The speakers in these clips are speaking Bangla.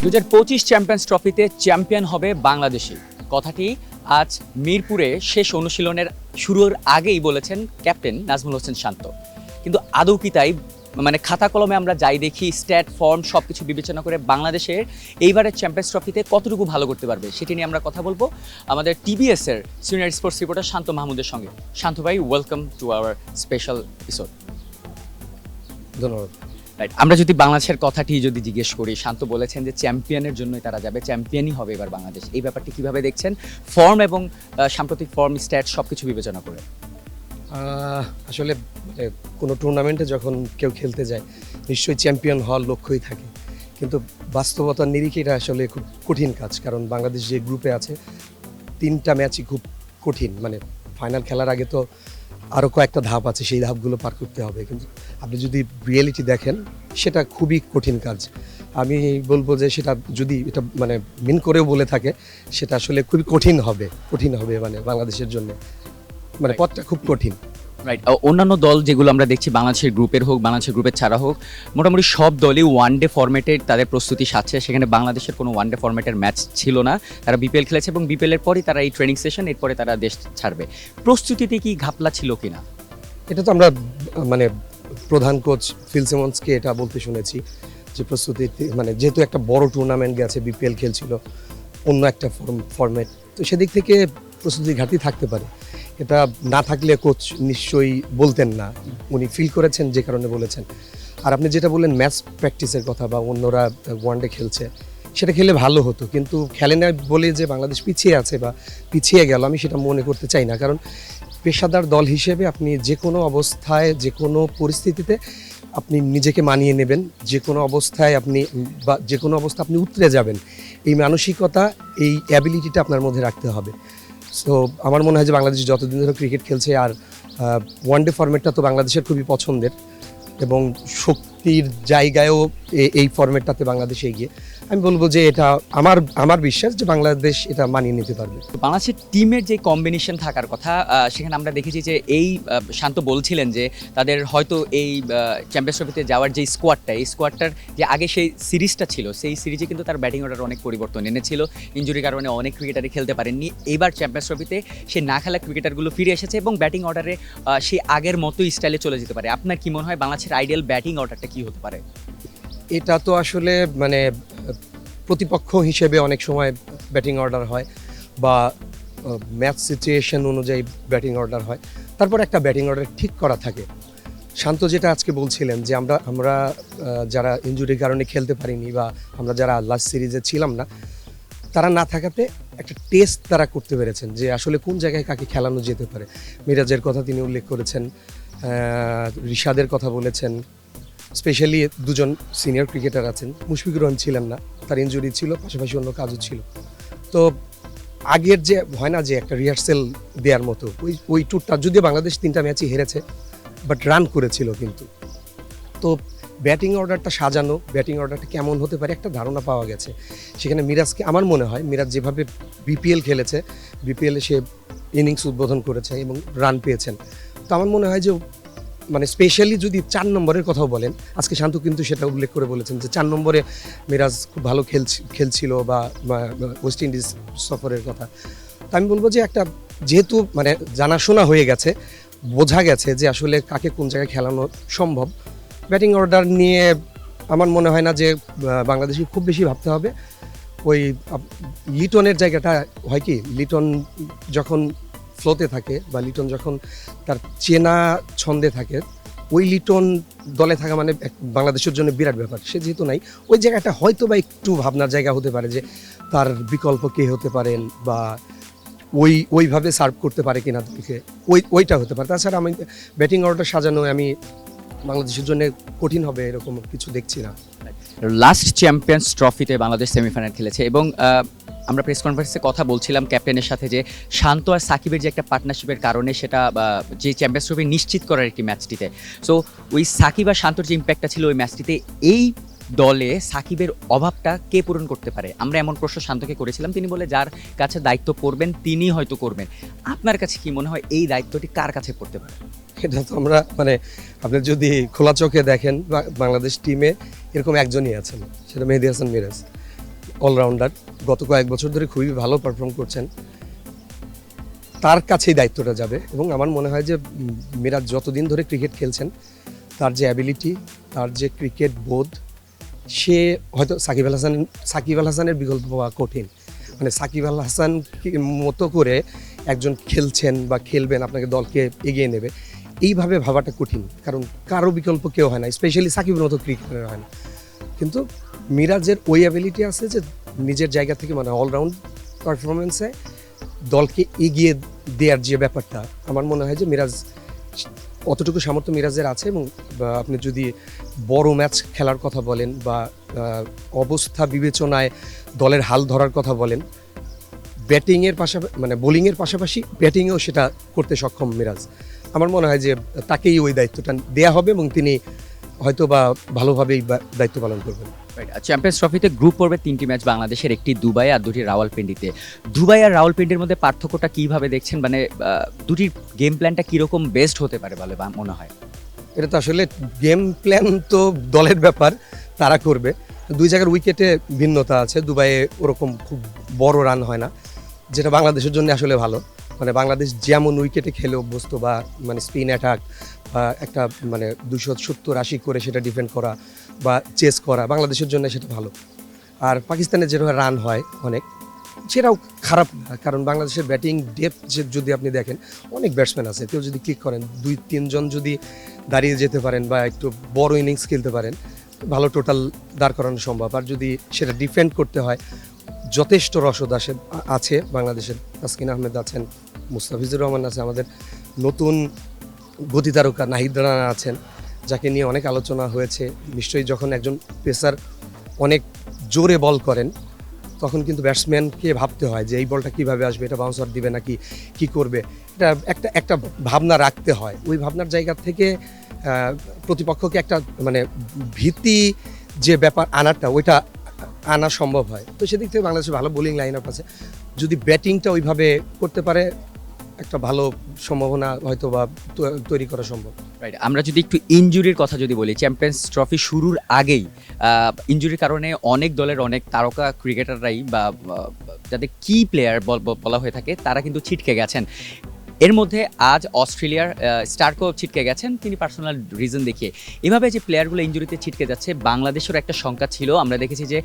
2025 চ্যাম্পিয়ন্স ট্রফিতে চ্যাম্পিয়ন হবে বাংলাদেশই। কথাটি আজ মিরপুরে শেষ অনুশীলনের শুরুর আগেই বলেছেন ক্যাপ্টেন নাজমুল হোসেন শান্ত। কিন্তু আদৌ কি তাই? খাতা কলমে আমরা যাই দেখি, স্ট্যাট ফর্ম সব কিছু বিবেচনা করে বাংলাদেশের এইবারের চ্যাম্পিয়ন্স ট্রফিতে কতটুকু ভালো করতে পারবে সেটি নিয়ে আমরা কথা বলবো আমাদের টিবিএস-এর সিনিয়র স্পোর্টস রিপোর্টার শান্ত মাহমুদের সঙ্গে। শান্ত ভাই, welcome to our special episode. ধন্যবাদ। রাইট, আমরা যদি বাংলাদেশের কথাটি যদি জিজ্ঞেস করি, শান্ত বলেছেন যে চ্যাম্পিয়নের জন্যই তারা যাবে, চ্যাম্পিয়নই হবে এবার বাংলাদেশ। এই ব্যাপারটি কিভাবে দেখছেন, ফর্ম এবং সাম্প্রতিক ফর্ম স্ট্যাট সব কিছু বিবেচনা করে? আসলে কোনো টুর্নামেন্টে যখন কেউ খেলতে যায় নিশ্চয়ই চ্যাম্পিয়ন হওয়ার লক্ষ্যই থাকে, কিন্তু বাস্তবতার নিরিখে এটা আসলে খুব কঠিন কাজ। কারণ বাংলাদেশ যে গ্রুপে আছে 3টা ম্যাচই খুব কঠিন। ফাইনাল খেলার আগে তো আরও কয়েকটা ধাপ আছে, সেই ধাপগুলো পার করতে হবে। কিন্তু আপনি যদি রিয়েলিটি দেখেন সেটা খুবই কঠিন কাজ। আমি বলবো যে সেটা যদি এটা মিন করেও বলে থাকে, সেটা আসলে খুবই কঠিন হবে বাংলাদেশের জন্য। পথটা খুব কঠিন। রাইট, অন্যান্য দল যেগুলো আমরা দেখছি বাংলাদেশের গ্রুপের হোক, বাংলাদেশের গ্রুপের ছাড়া হোক, মোটামুটি সব দলই ওয়ানডে ফরম্যাটে তাদের প্রস্তুতি সারছে। সেখানে বাংলাদেশের কোনো ওয়ানডে ফরম্যাটের ম্যাচ ছিল না। তারা বিপিএল খেলেছে এবং বিপিএলের পরই তারা এই ট্রেনিং সেশন, এরপরে তারা দেশ ছাড়বে। প্রস্তুতিতে কি ঘাপলা ছিল কিনা? এটা তো আমরা প্রধান কোচ ফিল সিমন্সকে এটা বলতে শুনেছি যে প্রস্তুতি যেহেতু একটা বড় টুর্নামেন্ট গেছে, বিপিএল খেলছিল অন্য একটা ফরম্যাট, তো সেদিক থেকে প্রস্তুতির ঘাটতি থাকতে পারে। এটা না থাকলে কোচ নিশ্চয়ই বলতেন না, উনি ফিল করেছেন যে কারণে বলেছেন। আর আপনি যেটা বললেন ম্যাচ প্র্যাকটিসের কথা বা অন্যরা ওয়ানডে খেলছে, সেটা খেলে ভালো হতো, কিন্তু খেলে না বলে যে বাংলাদেশ পিছিয়ে আছে বা পিছিয়ে গেল, আমি সেটা মনে করতে চাই না। কারণ পেশাদার দল হিসেবে আপনি যে কোনো অবস্থায়, যে কোনো পরিস্থিতিতে আপনি নিজেকে মানিয়ে নেবেন, যে কোনো অবস্থায় আপনি উতরে যাবেন, এই মানসিকতা, এই অ্যাবিলিটিটা আপনার মধ্যে রাখতে হবে। সো আমার মনে হয় যে বাংলাদেশ যতদিন ধরে ক্রিকেট খেলছে, আর ওয়ানডে ফরম্যাটটা তো বাংলাদেশের খুবই পছন্দের, এবং শক্তির জায়গায়ও এই ফরম্যাটটাতে বাংলাদেশ এগিয়ে। আমি বলবো যে এটা আমার বিশ্বাস যে বাংলাদেশ এটা মানিয়ে নিতে পারবে। বাংলাদেশের টিমের যে কম্বিনেশন থাকার কথা, সেখানে আমরা দেখেছি যে এই শান্ত বলছিলেন যে তাদের হয়তো এই চ্যাম্পিয়ন্স ট্রফিতে যাওয়ার যে স্কোয়াডটা, এই স্কোয়াডটার যে আগে সেই সিরিজটা ছিল, সেই সিরিজে কিন্তু তার ব্যাটিং অর্ডার অনেক পরিবর্তন এনেছিল। ইনজুরির কারণে অনেক ক্রিকেটারই খেলতে পারেননি। এবার চ্যাম্পিয়ন্স ট্রফিতে সেই না খেলা ক্রিকেটারগুলো ফিরে এসেছে এবং ব্যাটিং অর্ডারে সেই আগের মতোই স্টাইলে চলে যেতে পারে। আপনার কি মনে হয় বাংলাদেশের আইডিয়াল ব্যাটিং অর্ডারটা কী হতে পারে? এটা তো আসলে প্রতিপক্ষ হিসেবে অনেক সময় ব্যাটিং অর্ডার হয়, বা ম্যাচ সিচুয়েশন অনুযায়ী ব্যাটিং অর্ডার হয়, তারপর একটা ব্যাটিং অর্ডার ঠিক করা থাকে। শান্ত যেটা আজকে বলছিলেন যে আমরা যারা ইনজুরির কারণে খেলতে পারিনি, বা আমরা যারা লাস্ট সিরিজে ছিলাম না, তারা না থাকাতে একটা টেস্ট তারা করতে পেরেছেন যে আসলে কোন জায়গায় কাকে খেলানো যেতে পারে। মিরাজের কথা তিনি উল্লেখ করেছেন, রিশাদের কথা বলেছেন, স্পেশালি 2জন সিনিয়র ক্রিকেটার আছেন। মুশফিকুর রহিম ছিলেন না, তার ইনজুরি ছিল, পাশাপাশি অন্য কাজও ছিল। তো আগের যে হয় না যে একটা রিহার্সেল দেওয়ার মতো, ওই ট্যুরটা, যদিও বাংলাদেশ 3টা ম্যাচই হেরেছে, বাট রান করেছিল। কিন্তু তো ব্যাটিং অর্ডারটা সাজানো, ব্যাটিং অর্ডারটা কেমন হতে পারে একটা ধারণা পাওয়া গেছে। সেখানে মিরাজকে, আমার মনে হয় মিরাজ যেভাবে বিপিএল খেলেছে, বিপিএলে সে ইনিংস উদ্বোধন করেছে এবং রান পেয়েছেন, তো আমার মনে হয় যে স্পেশালি যদি 4 নম্বরের কথাও বলেন, আজকে শান্ত কিন্তু সেটা উল্লেখ করে বলেছেন যে 4 নম্বরে মিরাজ খুব ভালো খেলছিল, বা ওয়েস্ট ইন্ডিজ সফরের কথা। তো আমি বলবো যে একটা, যেহেতু জানাশোনা হয়ে গেছে, বোঝা গেছে যে আসলে কাকে কোন জায়গায় খেলানো সম্ভব, ব্যাটিং অর্ডার নিয়ে আমার মনে হয় না যে বাংলাদেশি খুব বেশি ভাবতে হবে। ওই লিটনের জায়গাটা হয় কি, লিটন যখন ফ্লোতে থাকে, বা লিটন যখন তার চেনা ছন্দে থাকে, ওই লিটন দলে থাকা বাংলাদেশের জন্য বিরাট ব্যাপার। সে যেহেতু নাই, ওই জায়গাটা হয়তো বা একটু ভাবনার জায়গা হতে পারে যে তার বিকল্প কে হতে পারেন, বা ওইভাবে সার্ভ করতে পারে কিনা দলকে, ওইটা হতে পারে। তাছাড়া আমি ব্যাটিং অর্ডার সাজানো আমি বাংলাদেশের জন্য কঠিন হবে এরকম কিছু দেখছি না। লাস্ট চ্যাম্পিয়ন্স ট্রফিতে বাংলাদেশ সেমিফাইনাল খেলেছে এবং আমরা প্রেস কনফারেন্সে কথা বলছিলাম ক্যাপ্টেনের সাথে যে শান্ত আর সাকিবের যে একটা পার্টনারশিপের কারণে সেটা যে চ্যাম্পিয়ন্স ট্রফি নিশ্চিত করার একটি ম্যাচটিতে, সো ওই সাকিব আর শান্তর যে ইম্প্যাক্টটা ছিল ওই ম্যাচটিতে, এই দলে সাকিবের অভাবটা কে পূরণ করতে পারে? আমরা এমন প্রশ্ন শান্তকে করেছিলাম, তিনি বলে যার কাছে দায়িত্ব পড়বেন তিনি হয়তো করবেন। আপনার কাছে কি মনে হয় এই দায়িত্বটি কার কাছে পড়তে পারে? এটা তো আমরা আপনি যদি খোলা চোখে দেখেন, বাংলাদেশ টিমে এরকম একজনই আছেন, সেটা মেহেদী হাসান মিরাজ। অলরাউন্ডার, গত কয়েক বছর ধরে খুবই ভালো পারফর্ম করছেন, তার কাছেই দায়িত্বটা যাবে। এবং আমার মনে হয় যে মিরাজ যতদিন ধরে ক্রিকেট খেলছেন, তার যে অ্যাবিলিটি, তার যে ক্রিকেট বোধ, সে হয়তো সাকিব আল হাসানের বিকল্প পাওয়া কঠিন। মানে সাকিব আল হাসান মতো করে একজন খেলছেন বা খেলবেন, আপনাকে দলকে এগিয়ে নেবে, এইভাবে ভাবাটা কঠিন, কারণ কারো বিকল্প কেউ হয় না, স্পেশালি সাকিবের মতো ক্রিকেটার হয় না। কিন্তু মিরাজের ওই অ্যাবিলিটি আছে যে নিজের জায়গা থেকে মানে অলরাউন্ড পারফরমেন্সে দলকে এগিয়ে দেওয়ার যে ব্যাপারটা, আমার মনে হয় যে মিরাজ অতটুকু সামর্থ্য মিরাজের আছে। এবং আপনি যদি বড় ম্যাচ খেলার কথা বলেন বা অবস্থা বিবেচনায় দলের হাল ধরার কথা বলেন, ব্যাটিংয়ের পাশাপাশি মানে বোলিংয়ের পাশাপাশি ব্যাটিংয়েও সেটা করতে সক্ষম মিরাজ। আমার মনে হয় যে তাকেই ওই দায়িত্বটা দেয়া হবে এবং তিনি হয়তো বা ভালোভাবেই দায়িত্ব পালন করবেন। চ্যাম্পিয়ন্স ট্রফিতে গ্রুপ পর্বে 3টি ম্যাচ বাংলাদেশের, একটি দুবাই আর 2টি রাওয়ালপিন্ডিতে। দুবাই আর রাওয়ালপিন্ডির মধ্যে পার্থক্যটা কিভাবে দেখছেন? মানে দুটির গেম প্ল্যানটা কীরকম বেস্ট হতে পারে বলে মনে হয়? এটা তো আসলে গেম প্ল্যান তো দলের ব্যাপার, তারা করবে। দুই জায়গার উইকেটে ভিন্নতা আছে। দুবাইয়ে ওরকম খুব বড় রান হয় না, যেটা বাংলাদেশের জন্য আসলে ভালো। মানে বাংলাদেশ যেমন উইকেটে খেলে অভ্যস্ত বা মানে স্পিন অ্যাটাক বা একটা মানে 270-80 করে সেটা ডিফেন্ড করা বা চেস করা, বাংলাদেশের জন্য সেটা ভালো। আর পাকিস্তানের যেভাবে রান হয় অনেক, সেটাও খারাপ না, কারণ বাংলাদেশের ব্যাটিং ডেপথ যদি আপনি দেখেন, অনেক ব্যাটসম্যান আছে। কেউ যদি ক্লিক করেন, 2-3 জন যদি দাঁড়িয়ে যেতে পারেন বা একটু বড় ইনিংস খেলতে পারেন, ভালো টোটাল দাঁড় করানো সম্ভব। আর যদি সেটা ডিফেন্ড করতে হয়, যথেষ্ট রসদ আছে বাংলাদেশের। তাসকিন আহমেদ আছেন, মুস্তাফিজুর রহমান আছে, আমাদের নতুন গতিতারকা নাহিদ রানা আছেন, যাকে নিয়ে অনেক আলোচনা হয়েছে। নিশ্চয়ই যখন একজন পেসার অনেক জোরে বল করেন, তখন কিন্তু ব্যাটসম্যানকে ভাবতে হয় যে এই বলটা কীভাবে আসবে, এটা বাউন্সার দিবে নাকি কি করবে, এটা একটা ভাবনা রাখতে হয়। ওই ভাবনার জায়গা থেকে প্রতিপক্ষকে একটা মানে ভীতি যে ব্যাপার আনাটা, ওইটা আনা সম্ভব হয়। তো সেদিক থেকে বাংলাদেশের ভালো বোলিং লাইন আপ আছে। যদি ব্যাটিংটা ওইভাবে করতে পারে, একটা ভালো সম্ভাবনা হয়তো বা তৈরি করা সম্ভব। রাইট, আমরা যদি একটু ইনজুরির কথা যদি বলি, চ্যাম্পিয়ন্স ট্রফি শুরুর আগেই ইনজুরির কারণে অনেক দলের অনেক তারকা ক্রিকেটাররাই বা যাদের কি প্লেয়ার বলা হয়ে থাকে, তারা কিন্তু ছিটকে গেছেন। এর মধ্যে আজ অস্ট্রেলিয়ার স্টার্কও ছিটকে গেছেন, তিনি পার্সোনাল রিজন দেখিয়ে। এভাবে যে প্লেয়ারগুলো ইনজুরিতে ছিটকে যাচ্ছে, বাংলাদেশেরও একটা সংখ্যা ছিল। আমরা দেখেছি যে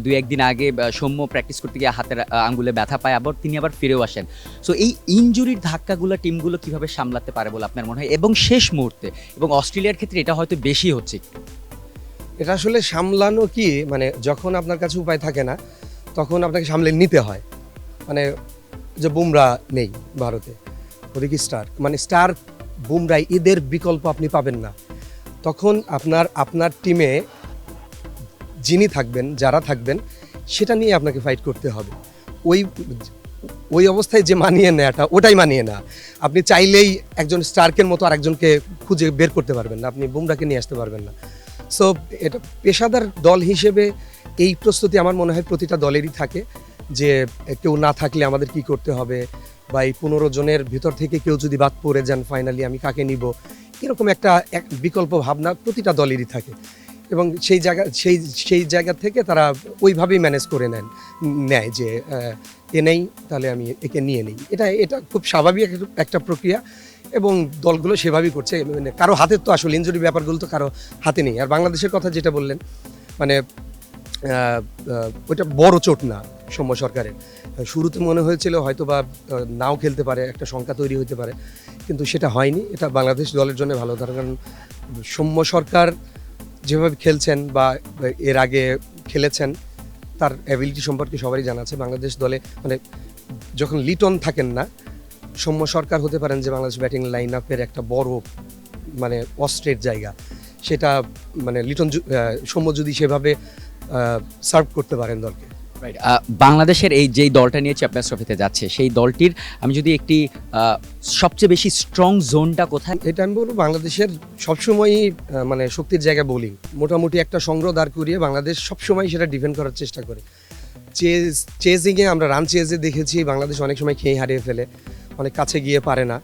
2-1 দিন আগে সৌম্য প্র্যাকটিস করতে গিয়ে হাতের আঙ্গুলে ব্যথা পায়, তিনি আবার ফিরেও আসেন। সো এই ইনজুরির ধাক্কাগুলো টিমগুলো কিভাবে সামলাতে পারে বলে আপনার মনে হয়? এবং শেষ মুহূর্তে, এবং অস্ট্রেলিয়ার ক্ষেত্রে এটা হয়তো বেশি হচ্ছে। এটা আসলে সামলানো কি, মানে যখন আপনার কাছে উপায় থাকে না, তখন আপনাকে সামলে নিতে হয়। মানে যে বুমরা নেই ভারতে, ওদিকে স্টার বুমরা, এদের বিকল্প আপনি পাবেন না। তখন আপনার টিমে যিনি থাকবেন, যারা থাকবেন, সেটা নিয়ে আপনাকে ফাইট করতে হবে। ওই অবস্থায় যে মানিয়ে নেওয়াটা, ওটাই মানিয়ে না। আপনি চাইলেই একজন স্টার্কের মতো আরেকজনকে খুঁজে বের করতে পারবেন না, আপনি বুমরাকে নিয়ে আসতে পারবেন না। সো এটা পেশাদার দল হিসেবে এই প্রস্তুতি আমার মনে হয় প্রতিটা দলেরই থাকে, যে কেউ না থাকলে আমাদের কি করতে হবে, বা এই 15 জনের ভিতর থেকে কেউ যদি বাদ পড়ে যান, ফাইনালি আমি কাকে নিব, এরকম একটা বিকল্প ভাবনা প্রতিটা দলেরই থাকে। এবং সেই জায়গা থেকে তারা ওইভাবেই ম্যানেজ করে নেয় যে এ নেই, তাহলে আমি একে নিয়ে নিই। এটা খুব স্বাভাবিক একটা প্রক্রিয়া এবং দলগুলো সেভাবেই করছে। মানে কারো হাতের তো আসলে ইনজুরি ব্যাপারগুলো তো কারো হাতে নেই। আর বাংলাদেশের কথা যেটা বললেন, মানে ওইটা বড় চোট না সৌম্য সরকারের। শুরুতে মনে হয়েছিল হয়তো বা নাও খেলতে পারে, একটা শঙ্কা তৈরি হতে পারে, কিন্তু সেটা হয়নি। এটা বাংলাদেশ দলের জন্য ভালো, কারণ সৌম্য সরকার যেভাবে খেলছেন বা এর আগে খেলেছেন, তার অ্যাবিলিটি সম্পর্কে সবারই জানা আছে। বাংলাদেশ দলে মানে যখন লিটন থাকেন না, সৌম্য সরকার হতে পারেন যে বাংলাদেশ ব্যাটিং লাইন আপের একটা বড় মানে অস্ত্রের জায়গা। সেটা মানে সৌম্য যদি সেভাবে সার্ভ করতে পারেন দলকে। রাইট, বাংলাদেশের এই যেই দলটা নিয়ে চ্যাম্পিয়ন্স ট্রফিতে যাচ্ছে, সেই দলটির আমি যদি একটি সবচেয়ে বেশি স্ট্রং জোনটা কোথায়, এটা আমি বলবো বাংলাদেশের সবসময়ই মানে শক্তির জায়গা বোলিং। মোটামুটি একটা সংগ্রহ দাঁড় করিয়ে বাংলাদেশ সবসময় সেটা ডিফেন্ড করার চেষ্টা করে। চেজিংয়ে আমরা রান চেজে দেখেছি বাংলাদেশ অনেক সময় খেয়ে হারিয়ে ফেলে, অনেক কাছে গিয়ে পারে না।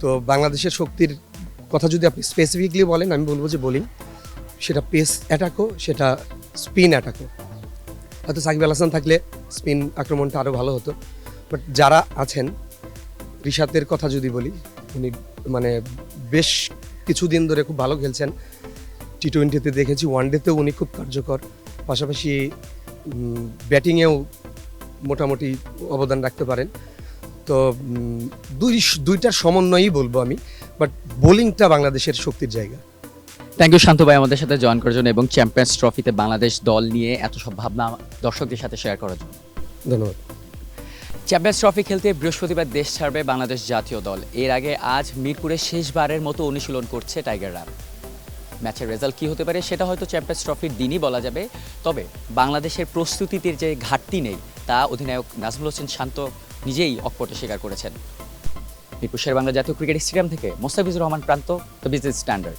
তো বাংলাদেশের শক্তির কথা যদি আপনি স্পেসিফিকলি বলেন, আমি বলবো যে বোলিং, সেটা পেস অ্যাটাকও, সেটা স্পিন অ্যাটাকও। হয়তো সাকিব আল হাসান থাকলে স্পিন আক্রমণটা আরও ভালো হতো, বাট যারা আছেন, রিশাতের কথা যদি বলি, উনি মানে বেশ কিছুদিন ধরে খুব ভালো খেলছেন। টি-20-তে দেখেছি, ওয়ানডেতেও উনি খুব কার্যকর, পাশাপাশি ব্যাটিংয়েও মোটামুটি অবদান রাখতে পারেন। তো দুইটার সমন্বয়ই বলবো আমি, বাট বোলিংটা বাংলাদেশের শক্তির জায়গা। থ্যাংক ইউ শান্ত ভাই আমাদের সাথে জয়েন করার জন্য এবং চ্যাম্পিয়ন্স ট্রফিতে বাংলাদেশ দল নিয়ে এত সব ভাবনা দর্শকদের সাথে শেয়ার করার জন্য। ধন্যবাদ। চ্যাম্পিয়ন্স ট্রফি খেলতে বৃহস্পতিবার দেশ ছাড়বে বাংলাদেশ জাতীয় দল। এর আগে আজ মিরপুরে শেষবারের মতো অনুশীলন করছে টাইগাররা। ম্যাচের রেজাল্ট কী হতে পারে সেটা হয়তো চ্যাম্পিয়ন্স ট্রফির দিনই বলা যাবে। তবে বাংলাদেশের প্রস্তুতিতে যে ঘাটতি নেই তা অধিনায়ক নাজমুল হোসেন শান্ত নিজেই অকপটে স্বীকার করেছেন। মিরপুর শেরেবাংলা জাতীয় ক্রিকেট স্টেডিয়াম থেকে মোস্তাফিজুর রহমান প্রান্ত, দ্য বিজনেস স্ট্যান্ডার্ড।